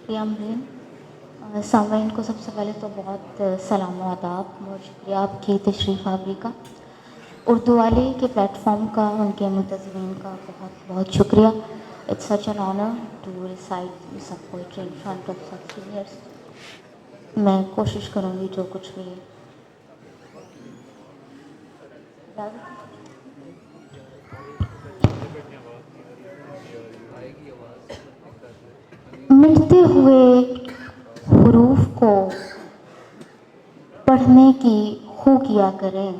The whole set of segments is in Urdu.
شکریہ سامعین کو سب سے پہلے تو بہت سلام و آداب. بہت شکریہ آپ کی تشریف آوری کا, اردو والے کے پلیٹ فارم کا, ان کے منتظمین کا بہت بہت شکریہ. It's such an honour to recite some poetry in front of such seniors. میں کوشش کروں گی جو کچھ بھی مٹتے ہوئے حروف کو پڑھنے کی خو کیا کریں.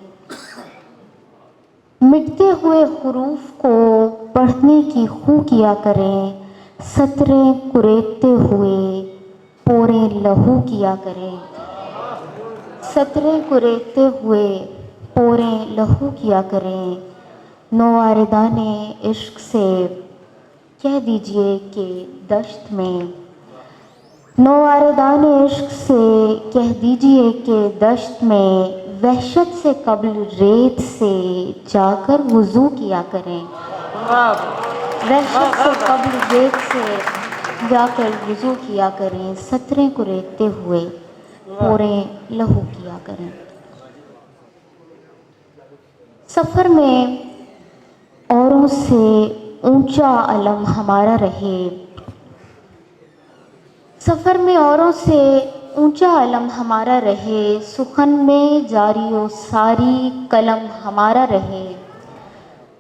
مٹتے ہوئے حروف کو پڑھنے کی خو کیا کریں. سطریں کریدتے ہوئے پورے لہو کیا کریں. سطریں کریدتے ہوئے پورے لہو کیا کریں. نوآردان عشق سے کہہ دیجئے کہ دشت میں, نوآردان عشق سے کہہ دیجئے کہ دشت میں وحشت سے قبل ریت سے جا کر وضو کیا کریں. وحشت سے قبل ریت سے جا کر وضو کیا کریں. سطریں کریدتے ہوئے پورے لہو کیا کریں. سفر میں اوروں سے اونچا علم ہمارا رہے. سفر میں اوروں سے اونچا علم ہمارا رہے. سخن میں جاری و ساری قلم ہمارا رہے.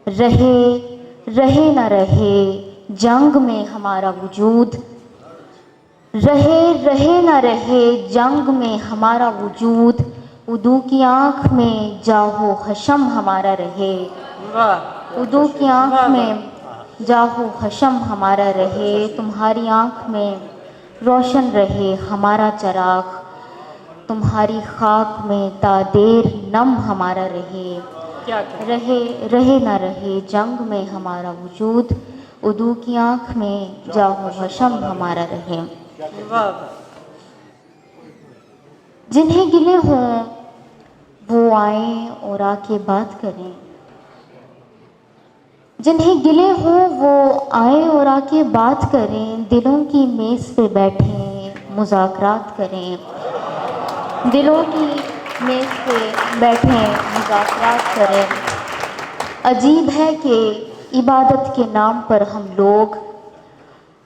رہے نہ رہے جنگ میں ہمارا وجود. رہے نہ رہے جنگ میں ہمارا وجود. اردو کی آنکھ میں جاہو حشم ہمارا رہے. اردو کی آنکھ میں جاہو حشم ہمارا رہے. تمہاری آنکھ میں روشن رہے ہمارا چراغ. تمہاری خاک میں تا دیر نم ہمارا رہے. رہے نہ رہے جنگ میں ہمارا وجود. اردو کی آنکھ میں جاہو حشم ہمارا رہے. جنہیں گلے ہوں وہ آئیں اور آ کے بات کریں. جنہیں گلے ہوں وہ آئیں اور آ کے بات کریں. دلوں کی میز پہ بیٹھیں مذاکرات کریں. دلوں کی میز پہ بیٹھیں مذاکرات کریں. عجیب ہے کہ عبادت کے نام پر ہم لوگ,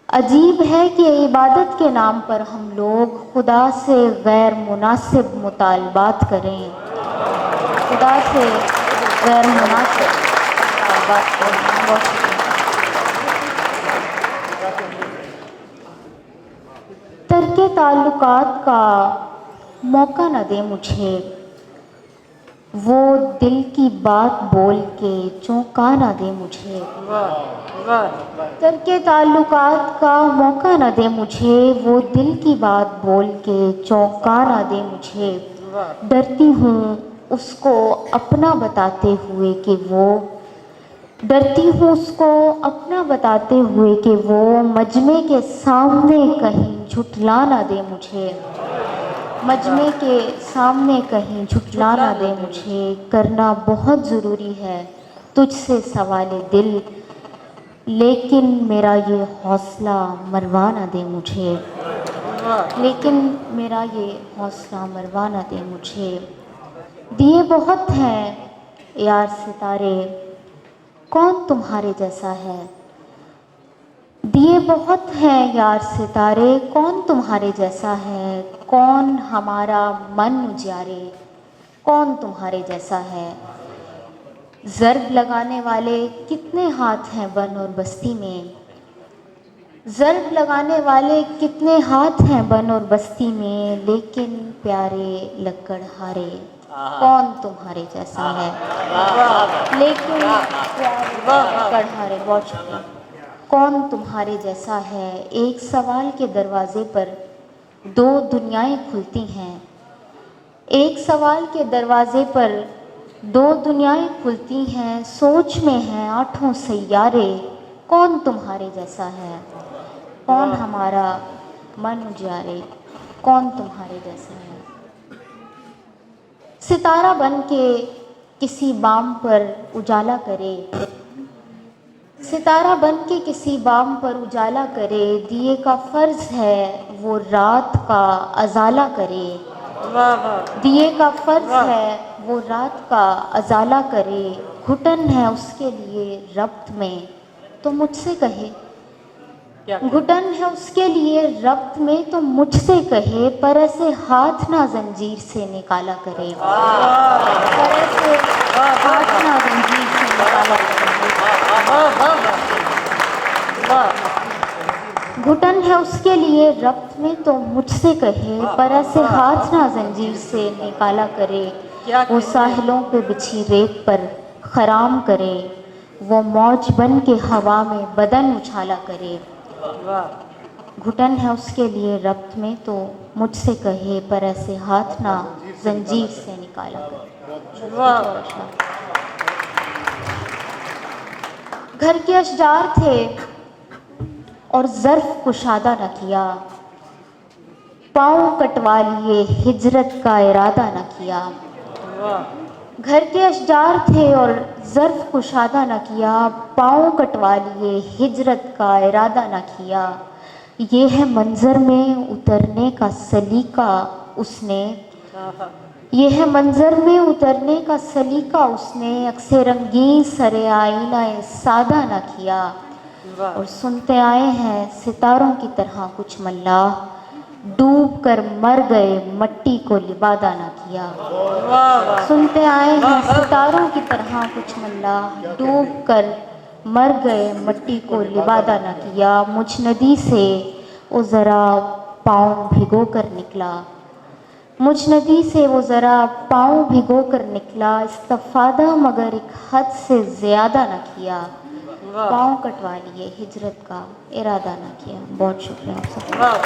عجیب ہے کہ عبادت کے نام پر ہم لوگ خدا سے غیر مناسب مطالبات کریں. خدا سے غیر مناسب مطالبات کریں. ترک تعلقات کا موقع نہ دے مجھے. وہ دل کی بات بول کے چونکا نہ دے مجھے. ترک تعلقات کا موقع نہ دے مجھے. وہ دل کی بات بول کے چونکا نہ دے مجھے. ڈرتی ہوں اس کو اپنا بتاتے ہوئے کہ وہ, ڈرتی ہوں اس کو اپنا بتاتے ہوئے کہ وہ مجمع کے سامنے کہیں جھٹلا نہ دے مجھے. مجمع کے سامنے کہیں جھٹلا نہ دے مجھے. کرنا بہت ضروری ہے تجھ سے سوال دل, لیکن میرا یہ حوصلہ مروا نہ دے مجھے. لیکن میرا یہ حوصلہ مروا نہ دے مجھے. دیے بہت ہیں یار ستارے کون تمہارے جیسا ہے. دیے بہت ہیں یار ستارے کون تمہارے جیسا ہے. کون ہمارا من اجارے کون تمہارے جیسا ہے. ضرب لگانے والے کتنے ہاتھ ہیں بن اور بستی میں. ضرب لگانے والے کتنے ہاتھ ہیں بن اور بستی میں. لیکن پیارے لکڑہارے کون تمہارے جیسا ہے. لیکن پیارے لکڑہارے بہت شکریہ کون تمہارے جیسا ہے. ایک سوال کے دروازے پر دو دنیائیں کھلتی ہیں. ایک سوال کے دروازے پر دو دنیائیں کھلتی ہیں. سوچ میں ہیں آٹھوں سیارے کون تمہارے جیسا ہے. کون ہمارا من اجارے کون تمہارے جیسا ہے. ستارہ بن کے کسی بام پر اجالا کرے. ستارہ بن کے کسی بام پر اجالا کرے، دیے کا فرض ہے وہ رات کا ازالہ کرے، دیے کا فرض ہے وہ رات کا ازالہ کرے، گھٹن ہے اس کے لیے ربط میں تو مجھ سے کہے، گھٹن ہے اس کے لیے ربط میں تو مجھ سے کہے، پر ایسے ہاتھ نہ زنجیر سے نکالا کرے، پر ایسے ہاتھ نہ زنجیر سے نکالا کرے، گھٹن ہے اس کے لیے ربط میں تو مجھ سے کہے، پر ایسے ہاتھ نہ زنجیر سے نکالا کرے، وہ ساحلوں پہ بچھی ریت پر خرام کرے، وہ موج بن کے ہوا میں بدن اچھالا کرے، گھٹن ہے اس کے لیے ربط میں تو مجھ سے کہے، پر ایسے ہاتھ نہ زنجیر سے نکالا کرے۔ گھر کے اشجار تھے اور ظرف کشادہ نہ کیا، پاؤں کٹوا لیے ہجرت کا ارادہ نہ کیا، گھر کے اشجار تھے اور ظرف کشادہ نہ کیا، پاؤں کٹوا لیے ہجرت کا ارادہ نہ کیا، یہ ہے منظر میں اترنے کا سلیقہ اس نے، یہ ہے منظر میں اترنے کا سلیقہ اس نے، عکس رنگین سر آئینہ سادہ نہ کیا، اور سنتے آئے ہیں ستاروں کی طرح کچھ ملاح، ڈوب کر مر گئے مٹی کو لبادہ نہ کیا، سنتے آئے ہیں ستاروں کی طرح کچھ ملاح، ڈوب کر مر گئے مٹی کو لبادہ نہ کیا، مجھ ندی سے وہ ذرا پاؤں بھگو کر نکلا، مجھ ندی سے وہ ذرا پاؤں بھگو کر نکلا، استفادہ مگر ایک حد سے زیادہ نہ کیا، پاؤں کٹوا لیے ہجرت کا ارادہ نہ کیا۔ بہت شکریہ آپ سب کا۔